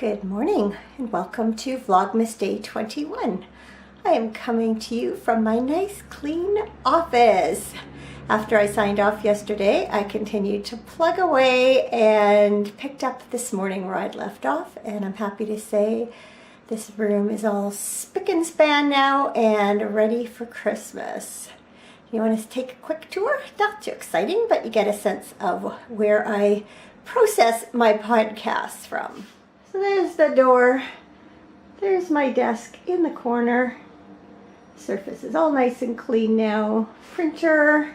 Good morning and welcome to Vlogmas Day 21. I am coming to you from my nice clean office. After I signed off yesterday, I continued to plug away and picked up this morning where I'd left off, and I'm happy to say this room is all spick and span now and ready for Christmas. You want to take a quick tour? Not too exciting, but you get a sense of where I process my podcasts from. So there's the door, there's my desk in the corner, surface is all nice and clean now, printer,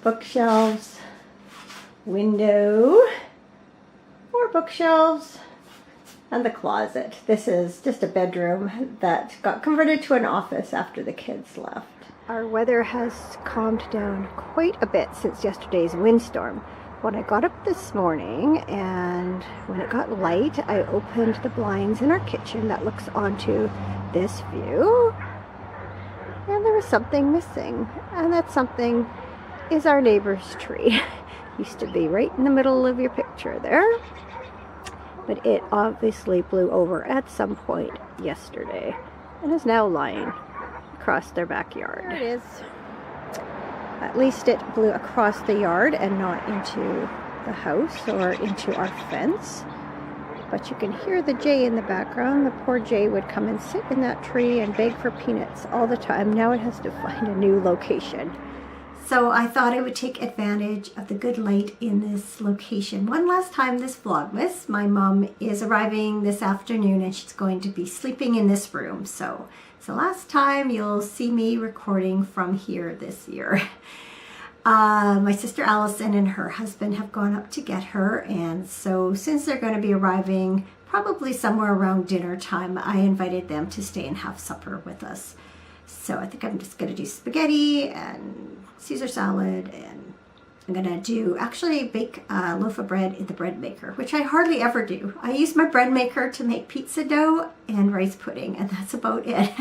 bookshelves, window, more bookshelves, and the closet. This is just a bedroom that got converted to an office after the kids left. Our weather has calmed down quite a bit since yesterday's windstorm. When I got up this morning and when it got light, I opened the blinds in our kitchen that looks onto this view, and there was something missing, and that something is our neighbor's tree. Used to be right in the middle of your picture there, but it obviously blew over at some point yesterday and is now lying across their backyard. There it is. At least it blew across the yard and not into the house or into our fence. But you can hear the jay in the background. The poor jay would come and sit in that tree and beg for peanuts all the time. Now it has to find a new location. So I thought I would take advantage of the good light in this location one last time this Vlogmas. My mom is arriving this afternoon and she's going to be sleeping in this room. So it's the last time you'll see me recording from here this year. My sister Allison and her husband have gone up to get her, and so since they're going to be arriving probably somewhere around dinner time, I invited them to stay and have supper with us. So I think I'm just going to do spaghetti and Caesar salad, and I'm going to actually bake a loaf of bread in the bread maker, which I hardly ever do. I use my bread maker to make pizza dough and rice pudding, and that's about it.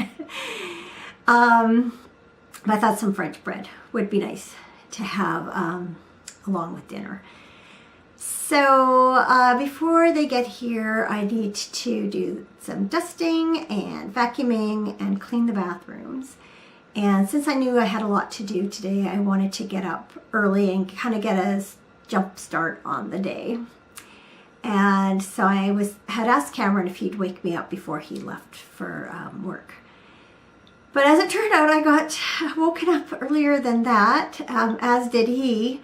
But I thought some French bread would be nice to have along with dinner. So before they get here, I need to do some dusting and vacuuming and clean the bathrooms. And since I knew I had a lot to do today, I wanted to get up early and kind of get a jump start on the day. And so I had asked Cameron if he'd wake me up before he left for work. But as it turned out, I got woken up earlier than that, as did he.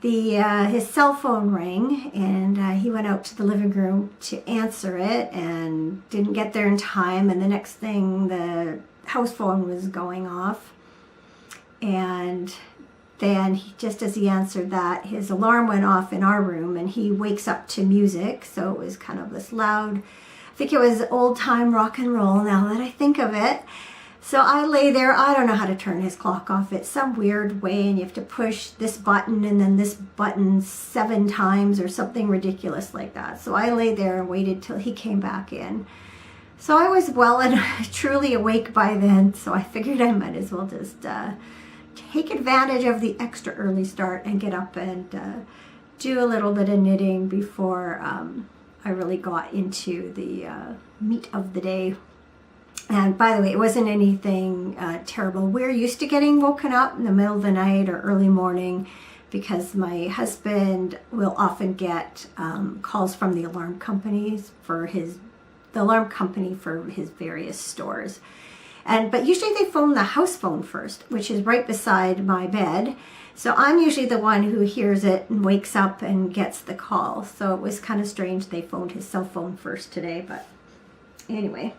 His cell phone rang, and he went out to the living room to answer it and didn't get there in time. And the next thing, the house phone was going off. And then just as he answered that, his alarm went off in our room, and he wakes up to music. So it was kind of this loud, I think it was old time rock and roll now that I think of it. So I lay there, I don't know how to turn his clock off. It's some weird way, and you have to push this button and then this button 7 times or something ridiculous like that. So I lay there and waited till he came back in. So I was well and truly awake by then, so I figured I might as well just take advantage of the extra early start and get up and do a little bit of knitting before I really got into the meat of the day. And by the way, it wasn't anything terrible. We're used to getting woken up in the middle of the night or early morning because my husband will often get calls from the alarm companies for his various stores. But usually they phone the house phone first, which is right beside my bed. So I'm usually the one who hears it and wakes up and gets the call. So it was kind of strange they phoned his cell phone first today, but anyway.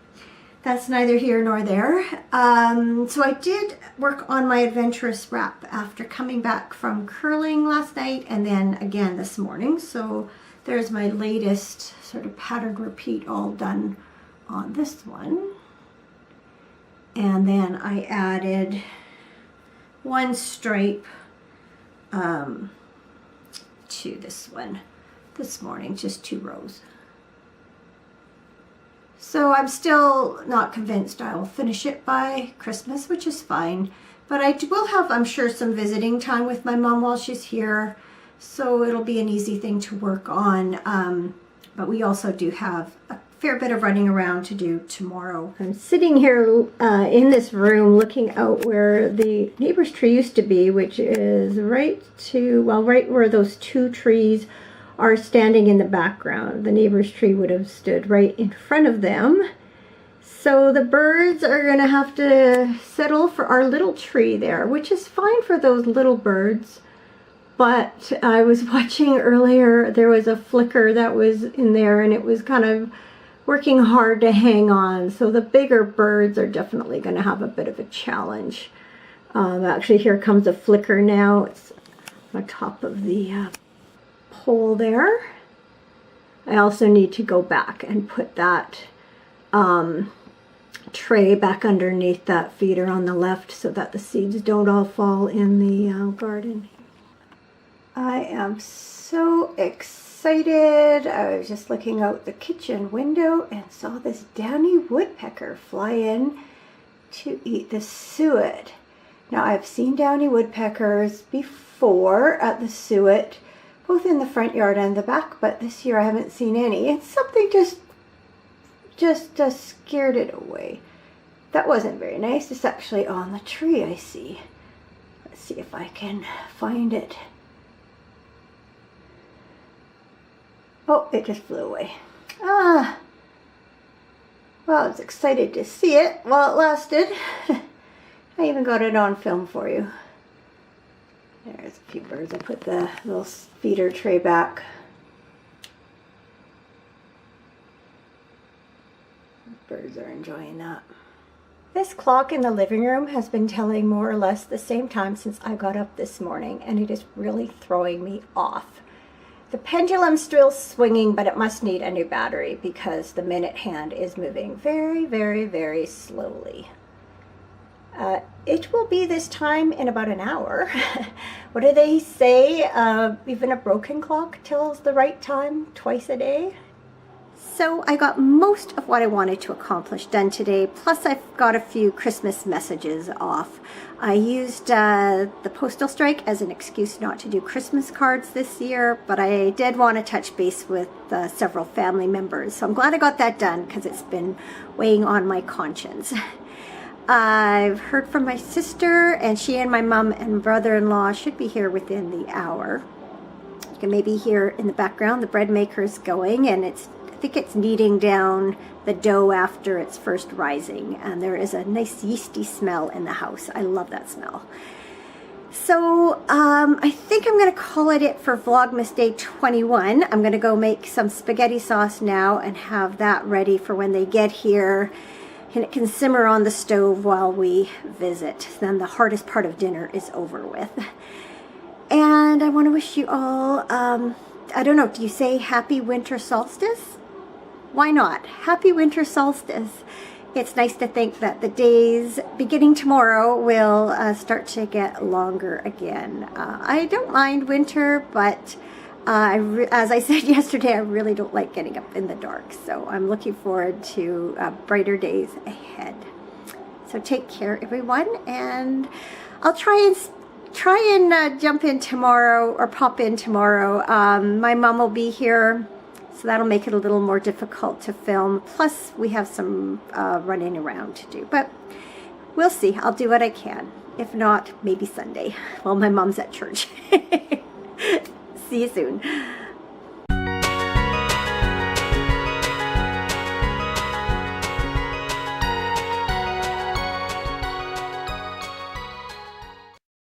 That's neither here nor there. So I did work on my adventurous wrap after coming back from curling last night and then again this morning. So there's my latest sort of pattern repeat all done on this one. And then I added one stripe to this one this morning, just 2 rows. So I'm still not convinced I'll finish it by Christmas, which is fine. But I will have, I'm sure, some visiting time with my mom while she's here. So it'll be an easy thing to work on But we also do have a fair bit of running around to do tomorrow. I'm sitting here in this room looking out where the neighbor's tree used to be, which is right where those two trees are standing in the background. The neighbor's tree would have stood right in front of them. So the birds are going to have to settle for our little tree there, which is fine for those little birds. But I was watching earlier, there was a flicker that was in there and it was kind of working hard to hang on. So the bigger birds are definitely going to have a bit of a challenge. Actually, here comes a flicker now. It's on top of the pole there. I also need to go back and put that tray back underneath that feeder on the left so that the seeds don't all fall in the garden. I am so excited. I was just looking out the kitchen window and saw this downy woodpecker fly in to eat the suet. Now, I've seen downy woodpeckers before at the suet, both in the front yard and the back, but this year I haven't seen any. And something just scared it away. That wasn't very nice. It's actually on the tree, I see. Let's see if I can find it. Oh, it just flew away. Well, I was excited to see it while it lasted. I even got it on film for you. There's a few birds. I put the little feeder tray back. Birds are enjoying that. This clock in the living room has been telling more or less the same time since I got up this morning, and it is really throwing me off. The pendulum's still swinging, but it must need a new battery because the minute hand is moving very, very, very slowly. It will be this time in about an hour. What do they say? Even a broken clock tells the right time twice a day. So I got most of what I wanted to accomplish done today, plus I've got a few Christmas messages off. I used the postal strike as an excuse not to do Christmas cards this year, but I did want to touch base with several family members. So I'm glad I got that done because it's been weighing on my conscience. I've heard from my sister, and she and my mom and brother-in-law should be here within the hour. You can maybe hear in the background the bread maker's going, and I think it's kneading down the dough after it's first rising, and there is a nice yeasty smell in the house. I love that smell. So I think I'm going to call it for Vlogmas Day 21. I'm going to go make some spaghetti sauce now and have that ready for when they get here, and it can simmer on the stove while we visit. Then the hardest part of dinner is over with. And I want to wish you all, I don't know, do you say happy winter solstice? Why not? Happy winter solstice. It's nice to think that the days beginning tomorrow will start to get longer again. I don't mind winter, but as I said yesterday, I really don't like getting up in the dark. So I'm looking forward to brighter days ahead. So take care, everyone, and I'll try and jump in tomorrow or pop in tomorrow. My mom will be here, so that'll make it a little more difficult to film. Plus, we have some running around to do, but we'll see. I'll do what I can. If not, maybe Sunday while my mom's at church. See you soon.